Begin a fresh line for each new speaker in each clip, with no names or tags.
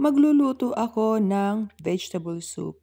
Magluluto ako ng vegetable soup.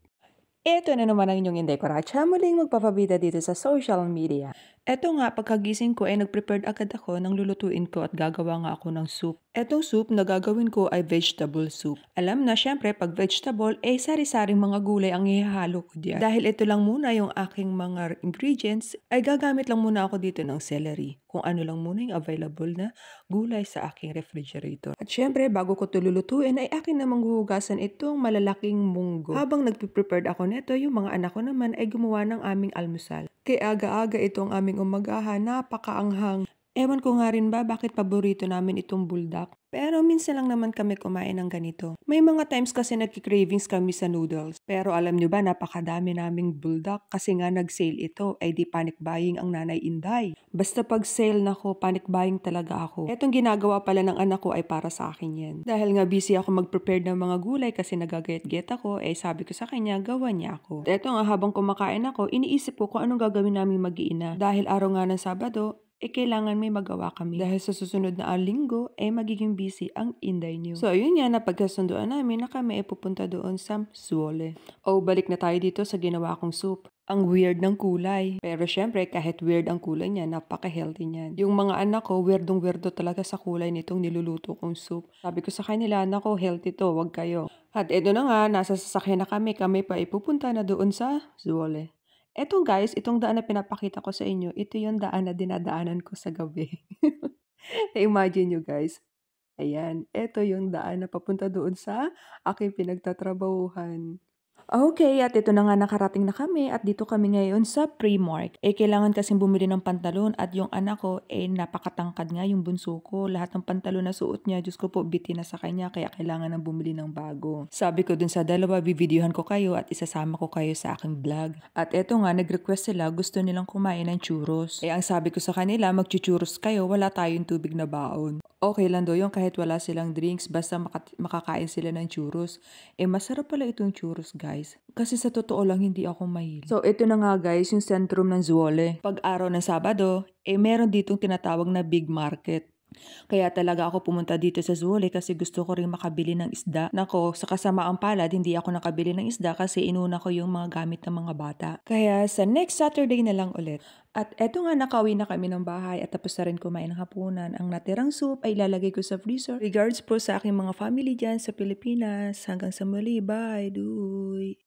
Ito na naman ang inyong Inday Koracha, muling magpapabida dito sa social media. Eto nga, pagkagising ko ay nag-prepared agad ako ng lulutuin ko at gagawa nga ako ng soup. Etong soup na gagawin ko ay vegetable soup. Alam na, syempre, pag vegetable, sari-saring mga gulay ang ihahalo ko diyan. Dahil ito lang muna yung aking mga ingredients, ay gagamit lang muna ako dito ng celery. Kung ano lang muna yung available na gulay sa aking refrigerator. At syempre, bago ko ito lulutuin, ay akin namang huhugasan itong malalaking munggo. Habang nagpiprepared ako neto, yung mga anak ko naman ay gumawa ng aming almusal. Kaya aga-aga itong aming umagahan, napakaanghang. Ewan ko nga rin ba bakit paborito namin itong buldak. Pero minsan lang naman kami kumain ng ganito. May mga times kasi nagki-cravings kami sa noodles. Pero alam nyo ba, napakadami naming buldak kasi nga nag-sale ito. Ay di panic buying ang nanay Inday. Basta pag sale nako, panic buying talaga ako. Etong ginagawa pala ng anak ko ay para sa akin yan. Dahil nga busy ako mag-prepare ng mga gulay kasi nagagayat-gayat ako, sabi ko sa kanya, gawa niya ako. Eto nga, habang kumakain ako, iniisip ko kung anong gagawin namin mag-iina. Dahil araw nga ng Sabado, kailangan may magawa kami. Dahil sa susunod na linggo, magiging busy ang Inday niyo. So, yun nga, napagkasunduan namin na kami pupunta doon sa Suole. Balik na tayo dito sa ginawa kong soup. Ang weird ng kulay. Pero syempre, kahit weird ang kulay niya, napaka-healthy niyan. Yung mga anak ko, weirdong-weirdo talaga sa kulay nitong niluluto kong soup. Sabi ko sa kanila, nako, healthy to, wag kayo. At eto na nga, nasa sasakyan na kami pa ipupunta na doon sa Suole. Eto guys, itong daan na pinapakita ko sa inyo, ito yung daan na dinadaanan ko sa gabi. Na-imagine nyo guys. Ayan, eto yung daan na papunta doon sa aking pinagtatrabahuhan. Okay, at ito na nga nakarating na kami at dito kami ngayon sa Primark. Kailangan kasing bumili ng pantalon at yung anak ko, napakatangkad nga yung bunso ko. Lahat ng pantalon na suot niya, Diyos ko po, biti na sa kanya kaya kailangan ng bumili ng bago. Sabi ko dun sa dalawa, bivideohan ko kayo at isasama ko kayo sa aking vlog. At eto nga, nag-request sila, gusto nilang kumain ng churros. Ang sabi ko sa kanila, mag-churros kayo, wala tayong tubig na baon. Okay lang daw yung kahit wala silang drinks, basta makakain sila ng churros. Masarap pala itong churros guys. Kasi sa totoo lang hindi ako mahilig. So ito na nga guys yung sentrum ng Zuole. Pag araw ng Sabado, meron ditong tinatawag na big market. Kaya talaga ako pumunta dito sa Zuole kasi gusto ko rin makabili ng isda. Nako, sa kasamaang palad, hindi ako nakabili ng isda kasi inuna ko yung mga gamit ng mga bata. Kaya sa next Saturday na lang ulit. At eto nga, nakauwi na kami ng bahay at tapos na rin kumain ng hapunan. Ang natirang soup ay ilalagay ko sa freezer. Regards po sa aking mga family dyan sa Pilipinas. Hanggang sa muli. Bye. Doy!